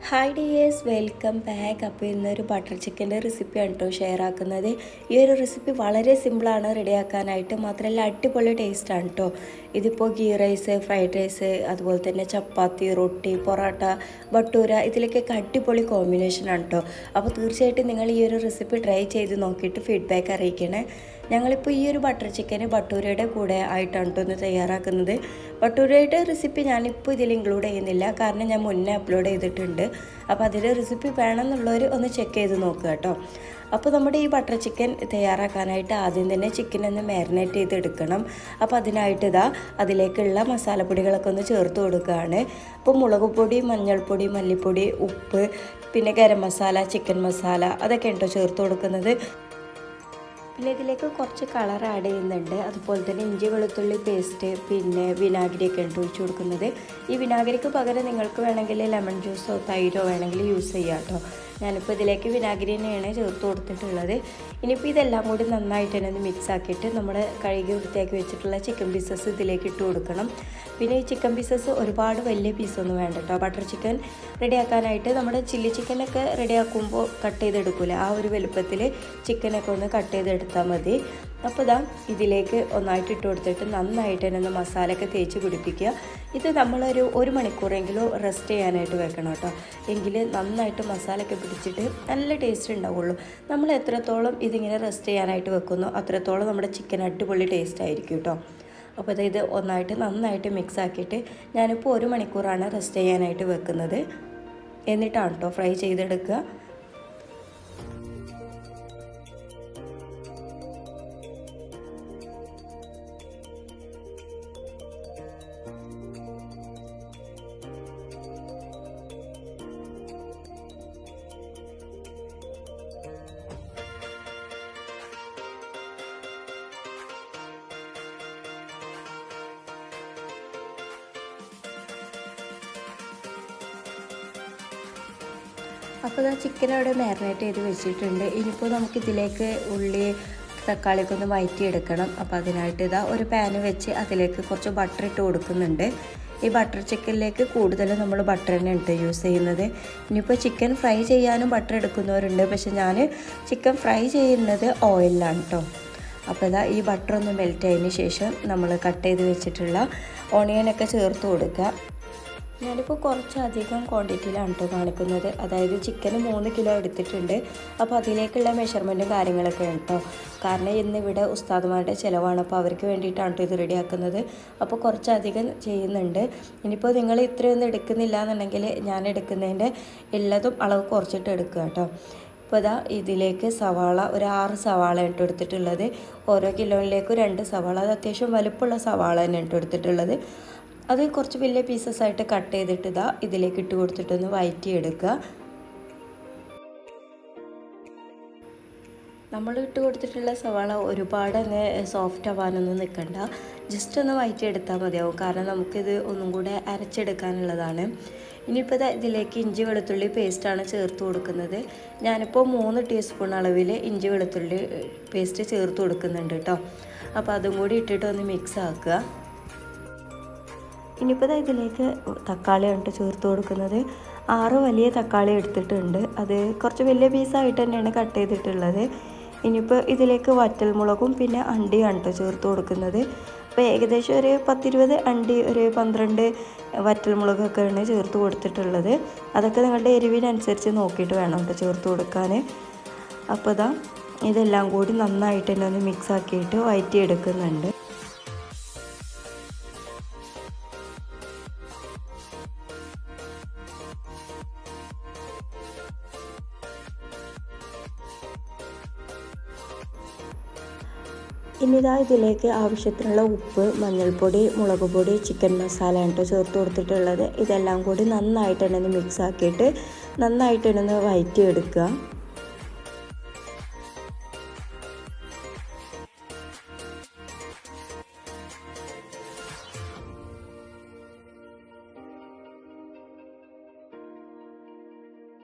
Hi dears, welcome back. അപ്പോൾ ഇന്നൊരു butter ചിക്കൻ്റെ റെസിപ്പിയാണ് കേട്ടോ ഷെയർ ആക്കുന്നത്. ഈ ഒരു റെസിപ്പി വളരെ സിമ്പിളാണ് റെഡിയാക്കാനായിട്ട്, മാത്രമല്ല അടിപൊളി ടേസ്റ്റാണ് കേട്ടോ. ഇതിപ്പോൾ ഗീ റൈസ്, ഫ്രൈഡ് റൈസ്, അതുപോലെ തന്നെ ചപ്പാത്തി, റൊട്ടി, പൊറോട്ട, ഭട്ടൂര, ഇതിലേക്കൊക്കെ അടിപൊളി കോമ്പിനേഷനാണ് കേട്ടോ. അപ്പോൾ തീർച്ചയായിട്ടും നിങ്ങൾ ഈ ഒരു റെസിപ്പി ട്രൈ ചെയ്ത് നോക്കിയിട്ട് ഫീഡ്ബാക്ക് അറിയിക്കണേ. ഞങ്ങളിപ്പോൾ ഈ ഒരു ബട്ടർ ചിക്കന് ഭട്ടൂരയുടെ കൂടെ ആയിട്ടാണ് കേട്ടോ ഒന്ന് തയ്യാറാക്കുന്നത്. ഭട്ടൂരയുടെ റെസിപ്പി ഞാനിപ്പോൾ ഇതിൽ ഇൻക്ലൂഡ് ചെയ്യുന്നില്ല, കാരണം ഞാൻ മുന്നേ അപ്ലോഡ് ചെയ്തിട്ടുണ്ട്. അപ്പോൾ അതിൻ്റെ റെസിപ്പി വേണമെന്നുള്ളവർ ഒന്ന് ചെക്ക് ചെയ്ത് നോക്കുക കേട്ടോ. അപ്പോൾ നമ്മുടെ ഈ ബട്ടർ ചിക്കൻ തയ്യാറാക്കാനായിട്ട് ആദ്യം തന്നെ ചിക്കൻ ഒന്ന് മാരിനേറ്റ് ചെയ്തെടുക്കണം. അപ്പോൾ അതിനായിട്ട് അതിലേക്കുള്ള മസാലപ്പൊടികളൊക്കെ ഒന്ന് ചേർത്ത് കൊടുക്കുകയാണ്. അപ്പോൾ മുളക് പൊടി, മഞ്ഞൾപ്പൊടി, മല്ലിപ്പൊടി, ഉപ്പ്, പിന്നെ ഗരം മസാല, ചിക്കൻ മസാല, അതൊക്കെ ഉണ്ടോ ചേർത്ത് കൊടുക്കുന്നത്. പിന്നെ ഇതിലേക്ക് കുറച്ച് കളർ ആഡ് ചെയ്യുന്നുണ്ട്. അതുപോലെ തന്നെ ഇഞ്ചി വെളുത്തുള്ളി പേസ്റ്റ്, പിന്നെ വിനാഗിരിയൊക്കെ ഉണ്ട് ഒഴിച്ച് കൊടുക്കുന്നത്. ഈ വിനാഗിരിക്ക് പകരം നിങ്ങൾക്ക് വേണമെങ്കിൽ ലെമൺ ജ്യൂസോ തൈരോ വേണമെങ്കിൽ യൂസ് ചെയ്യാം കേട്ടോ. ഞാനിപ്പോൾ ഇതിലേക്ക് വിനാഗിരി തന്നെയാണ് ചേർത്ത് കൊടുത്തിട്ടുള്ളത്. ഇനിയിപ്പോൾ ഇതെല്ലാം കൂടി നന്നായിട്ട് തന്നെ ഒന്ന് മിക്സ് ആക്കിയിട്ട് നമ്മൾ കഴുകി വൃത്തിയാക്കി വെച്ചിട്ടുള്ള ചിക്കൻ പീസസ് ഇതിലേക്ക് ഇട്ട് കൊടുക്കണം. പിന്നെ ഈ ചിക്കൻ പീസസ് ഒരുപാട് വലിയ പീസൊന്നും വേണ്ട കേട്ടോ. ബട്ടർ ചിക്കൻ റെഡിയാക്കാനായിട്ട് നമ്മുടെ ചില്ലി ചിക്കനൊക്കെ റെഡിയാക്കുമ്പോൾ കട്ട് ചെയ്തെടുക്കില്ല, ആ ഒരു വലുപ്പത്തിൽ ചിക്കനൊക്കെ ഒന്ന് കട്ട് ചെയ്തെടുത്താൽ മതി. അപ്പോൾ ഇതിലേക്ക് ഒന്നായിട്ട് ഇട്ട് കൊടുത്തിട്ട് നന്നായിട്ട് തന്നെ ഒന്ന് മസാലയൊക്കെ തേച്ച് പിടിപ്പിക്കുക. ഇത് നമ്മളൊരു 1 മണിക്കൂറെങ്കിലും റെസ്റ്റ് ചെയ്യാനായിട്ട് വെക്കണം കേട്ടോ. എങ്കിൽ നന്നായിട്ട് മസാലയൊക്കെ പിടിച്ചിട്ട് നല്ല ടേസ്റ്റ് ഉണ്ടാവുള്ളൂ. നമ്മൾ എത്രത്തോളം ഇതിങ്ങനെ റെസ്റ്റ് ചെയ്യാനായിട്ട് വെക്കുന്നോ അത്രത്തോളം നമ്മുടെ ചിക്കൻ അടിപൊളി ടേസ്റ്റ് ആയിരിക്കും കേട്ടോ. അപ്പോൾ ഇത് ഒന്നായിട്ട് നന്നായിട്ട് മിക്സ് ആക്കിയിട്ട് ഞാനിപ്പോൾ 1 മണിക്കൂറാണ് റെസ്റ്റ് ചെയ്യാനായിട്ട് വെക്കുന്നത്. എന്നിട്ടാണ് കേട്ടോ ഫ്രൈ ചെയ്തെടുക്കുക. അപ്പോൾ ചിക്കൻ അവിടെ മാരിനേറ്റ് ചെയ്ത് വെച്ചിട്ടുണ്ട്. ഇനിയിപ്പോൾ നമുക്കിതിലേക്ക് ഉള്ളി, തക്കാളിയൊക്കെ ഒന്ന് വഴറ്റിയെടുക്കണം. അപ്പോൾ അതിനായിട്ട് ഒരു പാന് വെച്ച് അതിലേക്ക് കുറച്ച് ബട്ടർ ഇട്ട് കൊടുക്കുന്നുണ്ട്. ഈ ബട്ടർ ചിക്കനിലേക്ക് കൂടുതലും നമ്മൾ ബട്ടർ തന്നെ ഉണ്ട് യൂസ് ചെയ്യുന്നത്. ഇനിയിപ്പോൾ ചിക്കൻ ഫ്രൈ ചെയ്യാനും ബട്ടർ എടുക്കുന്നവരുണ്ട്, പക്ഷെ ഞാൻ ചിക്കൻ ഫ്രൈ ചെയ്യുന്നത് ഓയിലാണ് കേട്ടോ. അപ്പോൾ ഈ ബട്ടർ ഒന്ന് മെൽറ്റ് ആയതിന് ശേഷം നമ്മൾ കട്ട് ചെയ്ത് വെച്ചിട്ടുള്ള ഓണിയനൊക്കെ ചേർത്ത് കൊടുക്കുക. ഞാനിപ്പോൾ കുറച്ചധികം ക്വാണ്ടിറ്റിയിലാണ് കേട്ടോ കാണിക്കുന്നത്. അതായത് ചിക്കന് 3 കിലോ എടുത്തിട്ടുണ്ട്. അപ്പോൾ അതിലേക്കുള്ള മെഷർമെൻറ്റും കാര്യങ്ങളൊക്കെ കേട്ടോ. കാരണം ഇന്നിവിടെ ഉസ്താദുമാരുടെ ചിലവാണ്, അപ്പോൾ അവർക്ക് വേണ്ടിയിട്ടാണ് കേട്ടോ ഇത് റെഡിയാക്കുന്നത്. അപ്പോൾ കുറച്ചധികം ചെയ്യുന്നുണ്ട്. ഇനിയിപ്പോൾ നിങ്ങൾ ഇത്രയൊന്നും എടുക്കുന്നില്ല എന്നുണ്ടെങ്കിൽ ഞാൻ എടുക്കുന്നതിൻ്റെ എല്ലാതും അളവ് കുറച്ചിട്ട് എടുക്കുക കേട്ടോ. ഇപ്പോൾ ഇതിലേക്ക് സവാള ഒരു 6 സവാള ഇട്ട് എടുത്തിട്ടുള്ളത്. ഓരോ കിലോയിലേക്കും 2 സവാള, അത് അത്യാവശ്യം വലുപ്പമുള്ള സവാള തന്നെ ഇട്ട് എടുത്തിട്ടുള്ളത്. അത് കുറച്ച് വലിയ പീസസായിട്ട് കട്ട് ചെയ്തിട്ട് ഇതിലേക്ക് ഇട്ട് കൊടുത്തിട്ടൊന്ന് വഴറ്റിയെടുക്കുക. നമ്മൾ ഇട്ട് കൊടുത്തിട്ടുള്ള സവാള ഒരുപാട് അങ്ങ് സോഫ്റ്റ് ആവാനൊന്നും നിൽക്കണ്ട, ജസ്റ്റ് ഒന്ന് വഴറ്റിയെടുത്താൽ മതിയാവും. കാരണം നമുക്കിത് ഒന്നും കൂടെ അരച്ചെടുക്കാനുള്ളതാണ്. ഇനിയിപ്പോൾ ഇതിലേക്ക് ഇഞ്ചി വെളുത്തുള്ളി പേസ്റ്റാണ് ചേർത്ത് കൊടുക്കുന്നത്. ഞാനിപ്പോൾ 3 ടീസ്പൂൺ അളവിൽ ഇഞ്ചി വെളുത്തുള്ളി പേസ്റ്റ് ചേർത്ത് കൊടുക്കുന്നുണ്ട് കേട്ടോ. അപ്പോൾ അതും കൂടി ഇട്ടിട്ട് ഒന്ന് മിക്സ് ആക്കുക. ഇനിയിപ്പോൾ ഇതിലേക്ക് തക്കാളിയാണ് ചേർത്ത് കൊടുക്കുന്നത്. 6 വലിയ തക്കാളി എടുത്തിട്ടുണ്ട്. അത് കുറച്ച് വലിയ പീസായിട്ട് തന്നെയാണ് കട്ട് ചെയ്തിട്ടുള്ളത്. ഇനിയിപ്പോൾ ഇതിലേക്ക് വറ്റൽമുളകും പിന്നെ അണ്ടിയാണ് ചേർത്ത് കൊടുക്കുന്നത്. അപ്പോൾ ഏകദേശം ഒരു 10-20 അണ്ടി, ഒരു 12 വറ്റൽമുളകൊക്കെയാണ് ചേർത്ത് കൊടുത്തിട്ടുള്ളത്. അതൊക്കെ നിങ്ങളുടെ എരിവിനനുസരിച്ച് നോക്കിയിട്ട് വേണം ചേർത്ത് കൊടുക്കാൻ. അപ്പോൾ ഇതെല്ലാം കൂടി നന്നായിട്ട് തന്നെ ഒന്ന് മിക്സ് ആക്കിയിട്ട് വഴറ്റിയെടുക്കുന്നുണ്ട്. ഇനി ഇതിലേക്ക് ആവശ്യത്തിനുള്ള ഉപ്പ്, മഞ്ഞൾപ്പൊടി, മുളക് പൊടി, ചിക്കൻ മസാല ആണ് ചേർത്ത് കൊടുത്തിട്ടുള്ളത്. ഇതെല്ലാം കൂടി നന്നായിട്ട് തന്നെ ഒന്ന് മിക്സ് ആക്കിയിട്ട് നന്നായിട്ട് തന്നെ ഒന്ന് വഴറ്റിയെടുക്കുക.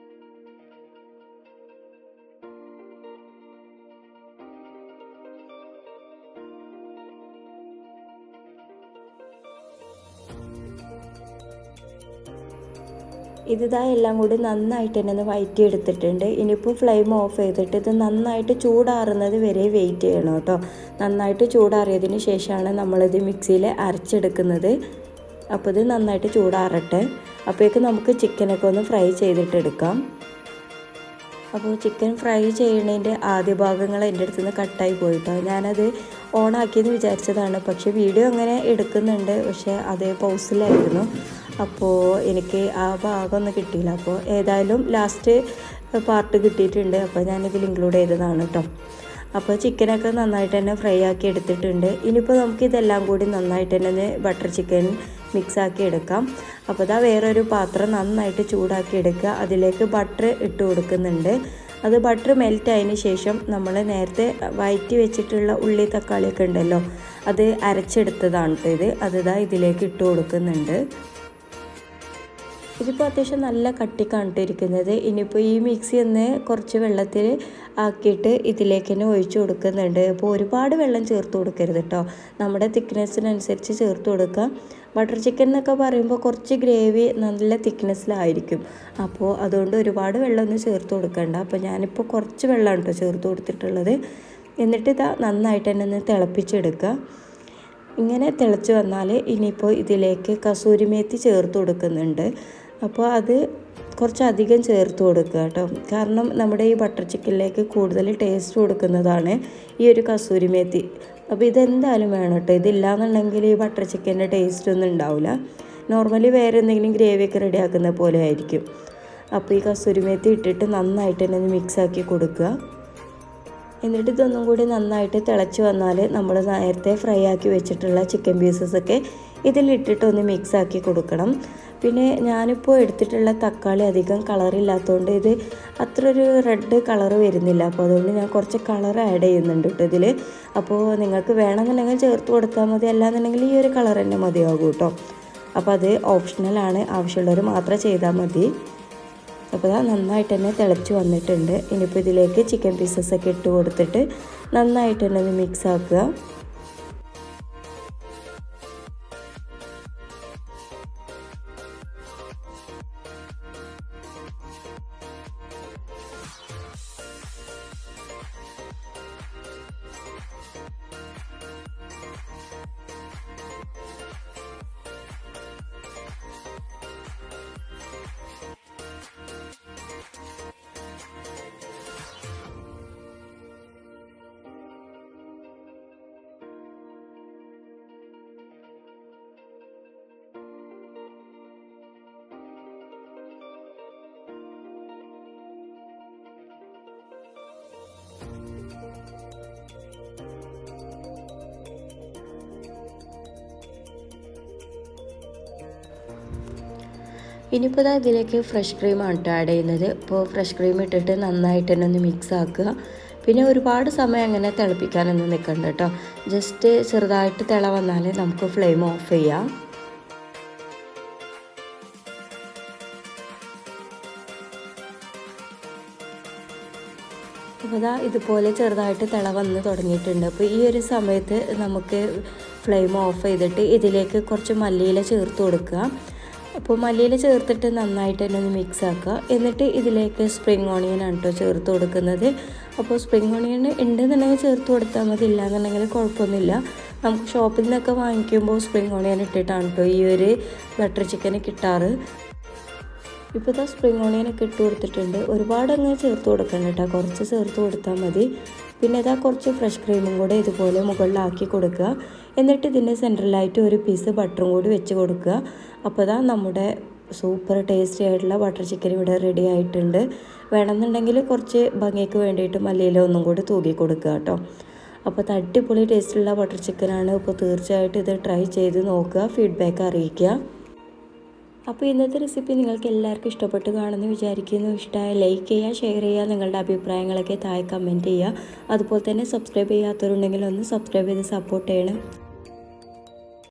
ഇതാ എല്ലാം കൂടി നന്നായിട്ട് തന്നെ ഒന്ന് വഴറ്റി എടുത്തിട്ടുണ്ട്. ഇനിയിപ്പോൾ ഫ്ലെയിം ഓഫ് ചെയ്തിട്ട് ഇത് നന്നായിട്ട് ചൂടാറുന്നത് വരെ വെയിറ്റ് ചെയ്യണം കേട്ടോ. നന്നായിട്ട് ചൂടാറിയതിന് ശേഷമാണ് നമ്മളിത് മിക്സിയിൽ അരച്ചെടുക്കുന്നത്. അപ്പോൾ ഇത് നന്നായിട്ട് ചൂടാറട്ടെ. അപ്പോഴേക്ക് നമുക്ക് ചിക്കനൊക്കെ ഒന്ന് ഫ്രൈ ചെയ്തിട്ടെടുക്കാം. അപ്പോൾ ചിക്കൻ ഫ്രൈ ചെയ്യുന്നതിൻ്റെ ആദ്യ ഭാഗങ്ങൾ എൻ്റെ അടുത്ത് നിന്ന് കട്ടായി പോയിട്ടോ. ഞാനത് ഓണാക്കിയെന്ന് വിചാരിച്ചതാണ്, പക്ഷേ വീഡിയോ അങ്ങനെ എടുക്കുന്നുണ്ട്, പക്ഷേ അതേ പൗസിലായിരുന്നു. അപ്പോൾ എനിക്ക് ആ ഭാഗമൊന്നും കിട്ടിയില്ല. അപ്പോൾ ഏതായാലും ലാസ്റ്റ് പാർട്ട് കിട്ടിയിട്ടുണ്ട്. അപ്പോൾ ഞാനിതിൽ ഇൻക്ലൂഡ് ചെയ്തതാണ് കേട്ടോ. അപ്പോൾ ചിക്കനൊക്കെ നന്നായിട്ട് തന്നെ ഫ്രൈ ആക്കി എടുത്തിട്ടുണ്ട്. ഇനിയിപ്പോൾ നമുക്കിതെല്ലാം കൂടി നന്നായിട്ട് തന്നെ ബട്ടർ ചിക്കൻ മിക്സാക്കി എടുക്കാം. അപ്പോൾ ഇതാ വേറൊരു പാത്രം നന്നായിട്ട് ചൂടാക്കി എടുക്കുക. അതിലേക്ക് ബട്ടർ ഇട്ട് കൊടുക്കുന്നുണ്ട്. അത് ബട്ടർ മെൽറ്റ് ആയതിന് ശേഷം നമ്മൾ നേരത്തെ വഴറ്റി വെച്ചിട്ടുള്ള ഉള്ളി തക്കാളിയൊക്കെ ഉണ്ടല്ലോ, അത് അരച്ചെടുത്തതാണ് കേട്ടോ ഇത്. അതിതാ ഇതിലേക്ക് ഇട്ട് കൊടുക്കുന്നുണ്ട്. ഇതിപ്പോൾ അത്യാവശ്യം നല്ല കട്ടിക്കാണിട്ടിരിക്കുന്നത്. ഇനിയിപ്പോൾ ഈ മിക്സി ഒന്ന് കുറച്ച് വെള്ളത്തിൽ ആക്കിയിട്ട് ഇതിലേക്ക് തന്നെ ഒഴിച്ച് കൊടുക്കുന്നുണ്ട്. അപ്പോൾ ഒരുപാട് വെള്ളം ചേർത്ത് കൊടുക്കരുത് കേട്ടോ, നമ്മുടെ തിക്നെസ്സിനനുസരിച്ച് ചേർത്ത് കൊടുക്കുക. ബട്ടർ ചിക്കൻ എന്നൊക്കെ പറയുമ്പോൾ കുറച്ച് ഗ്രേവി നല്ല തിക്നെസ്സിലായിരിക്കും. അപ്പോൾ അതുകൊണ്ട് ഒരുപാട് വെള്ളമൊന്നും ചേർത്ത് കൊടുക്കണ്ട. അപ്പോൾ ഞാനിപ്പോൾ കുറച്ച് വെള്ളമാണ് കേട്ടോ ചേർത്ത് കൊടുത്തിട്ടുള്ളത്. എന്നിട്ട് ഇതാ നന്നായിട്ട് തന്നെ ഒന്ന് തിളപ്പിച്ചെടുക്കുക. ഇങ്ങനെ തിളച്ച് വന്നാൽ ഇനിയിപ്പോൾ ഇതിലേക്ക് കസൂരി മേത്തി ചേർത്ത് കൊടുക്കുന്നുണ്ട്. അപ്പോൾ അത് കുറച്ചധികം ചേർത്ത് കൊടുക്കുക കേട്ടോ, കാരണം നമ്മുടെ ഈ ബട്ടർ ചിക്കനിലേക്ക് കൂടുതൽ ടേസ്റ്റ് കൊടുക്കുന്നതാണ് ഈ ഒരു കസൂരി മേത്തി. അപ്പോൾ ഇതെന്തായാലും വേണം കേട്ടോ. ഇതില്ലാന്നുണ്ടെങ്കിൽ ഈ ബട്ടർ ചിക്കൻ്റെ ടേസ്റ്റ് ഒന്നും ഉണ്ടാവില്ല. നോർമലി വേറെ എന്തെങ്കിലും ഗ്രേവിയൊക്കെ റെഡിയാക്കുന്ന പോലെ ആയിരിക്കും. അപ്പോൾ ഈ കസൂരി മേത്തി ഇട്ടിട്ട് നന്നായിട്ട് തന്നെ മിക്സാക്കി കൊടുക്കുക. എന്നിട്ട് ഇതൊന്നും കൂടി നന്നായിട്ട് തിളച്ച് വന്നാൽ നമ്മൾ നേരത്തെ ഫ്രൈ ആക്കി വെച്ചിട്ടുള്ള ചിക്കൻ പീസസൊക്കെ ഇതിലിട്ടിട്ട് ഒന്ന് മിക്സാക്കി കൊടുക്കണം. പിന്നെ ഞാനിപ്പോൾ എടുത്തിട്ടുള്ള തക്കാളി അധികം കളറില്ലാത്തതുകൊണ്ട് ഇത് അത്ര ഒരു റെഡ് കളറ് വരുന്നില്ല. അപ്പോൾ അതുകൊണ്ട് ഞാൻ കുറച്ച് കളർ ആഡ് ചെയ്യുന്നുണ്ട് കേട്ടോ ഇതിൽ. അപ്പോൾ നിങ്ങൾക്ക് വേണമെന്നുണ്ടെങ്കിൽ ചേർത്ത് കൊടുത്താൽ മതി, അല്ലാന്നുണ്ടെങ്കിൽ ഈ ഒരു കളർ തന്നെ മതിയാകും കേട്ടോ. അപ്പോൾ അത് ഓപ്ഷണലാണ്, ആവശ്യമുള്ളവർ മാത്രം ചെയ്താൽ മതി. അപ്പോൾ അത് നന്നായിട്ട് തന്നെ തിളച്ച് വന്നിട്ടുണ്ട്. ഇനിയിപ്പോൾ ഇതിലേക്ക് ചിക്കൻ പീസസൊക്കെ ഇട്ട് കൊടുത്തിട്ട് നന്നായിട്ട് തന്നെ ഒന്ന് മിക്സ് ആക്കുക. ഇനിയിപ്പോൾ ഇതിലേക്ക് ഫ്രഷ് ക്രീമാണ് കേട്ടോ ആഡ് ചെയ്യുന്നത്. അപ്പോൾ ഫ്രഷ് ക്രീം ഇട്ടിട്ട് നന്നായിട്ട് തന്നെ ഒന്ന് മിക്സ് ആക്കുക. പിന്നെ ഒരുപാട് സമയം അങ്ങനെ തിളപ്പിക്കാനൊന്നും നിൽക്കണ്ട കേട്ടോ. ജസ്റ്റ് ചെറുതായിട്ട് തിള വന്നാൽ നമുക്ക് ഫ്ലെയിം ഓഫ് ചെയ്യാം. അപ്പോൾ ഇതുപോലെ ചെറുതായിട്ട് തിള വന്ന് തുടങ്ങിയിട്ടുണ്ട്. അപ്പോൾ ഈ ഒരു സമയത്ത് നമുക്ക് ഫ്ലെയിം ഓഫ് ചെയ്തിട്ട് ഇതിലേക്ക് കുറച്ച് മല്ലിയില ചേർത്ത് കൊടുക്കുക. അപ്പോൾ മല്ലിയില ചേർത്തിട്ട് നന്നായിട്ട് തന്നെ ഒന്ന് മിക്സ് ആക്കുക. എന്നിട്ട് ഇതിലേക്ക് സ്പ്രിംഗ് ഓണിയൻ ആണ് കേട്ടോ ചേർത്ത് കൊടുക്കുന്നത്. അപ്പോൾ സ്പ്രിംഗ് ഓണിയൻ ഉണ്ടെന്നുണ്ടെങ്കിൽ ചേർത്ത് കൊടുത്താൽ മതി, ഇല്ലാന്നുണ്ടെങ്കിൽ കുഴപ്പമൊന്നുമില്ല. നമുക്ക് ഷോപ്പിൽ നിന്നൊക്കെ വാങ്ങിക്കുമ്പോൾ സ്പ്രിംഗ് ഓണിയൻ ഇട്ടിട്ടാണ് കേട്ടോ ഈ ഒരു ബട്ടർ ചിക്കന് കിട്ടാറ്. ഇപ്പോൾ സ്പ്രിംഗ് ഓണിയനൊക്കെ ഇട്ട് കൊടുത്തിട്ടുണ്ട്. ഒരുപാട് അങ്ങനെ ചേർത്ത് കൊടുക്കണം കേട്ടോ, കുറച്ച് ചേർത്ത് കൊടുത്താൽ മതി. പിന്നെ കുറച്ച് ഫ്രഷ് ക്രീമും കൂടെ ഇതുപോലെ മുകളിലാക്കി കൊടുക്കുക. എന്നിട്ട് ഇതിൻ്റെ സെൻറ്ററിലായിട്ട് ഒരു പീസ് ബട്ടറും കൂടി വെച്ച് കൊടുക്കുക. അപ്പോൾ നമ്മുടെ സൂപ്പർ ടേസ്റ്റി ആയിട്ടുള്ള ബട്ടർ ചിക്കൻ ഇവിടെ റെഡി ആയിട്ടുണ്ട്. വേണമെന്നുണ്ടെങ്കിൽ കുറച്ച് ഭംഗിക്ക് വേണ്ടിയിട്ട് മല്ലിയില ഒന്നും കൂടി തൂക്കി കൊടുക്കുക കേട്ടോ. അപ്പോൾ അടിപൊളി ടേസ്റ്റുള്ള ബട്ടർ ചിക്കനാണ്. അപ്പോൾ തീർച്ചയായിട്ടും ഇത് ട്രൈ ചെയ്ത് നോക്കുക, ഫീഡ്ബാക്ക് അറിയിക്കുക. അപ്പോൾ ഇന്നത്തെ റെസിപ്പി നിങ്ങൾക്ക് എല്ലാവർക്കും ഇഷ്ടപ്പെട്ട് കാണുമെന്ന് വിചാരിക്കുന്നു. ഇഷ്ടമായ ലൈക്ക് ചെയ്യുക, ഷെയർ ചെയ്യുക, നിങ്ങളുടെ അഭിപ്രായങ്ങളൊക്കെ താഴെ കമൻറ്റ് ചെയ്യുക. അതുപോലെ തന്നെ സബ്സ്ക്രൈബ് ചെയ്യാത്തവരുണ്ടെങ്കിൽ ഒന്ന് സബ്സ്ക്രൈബ് ചെയ്ത് സപ്പോർട്ട് ചെയ്യണം.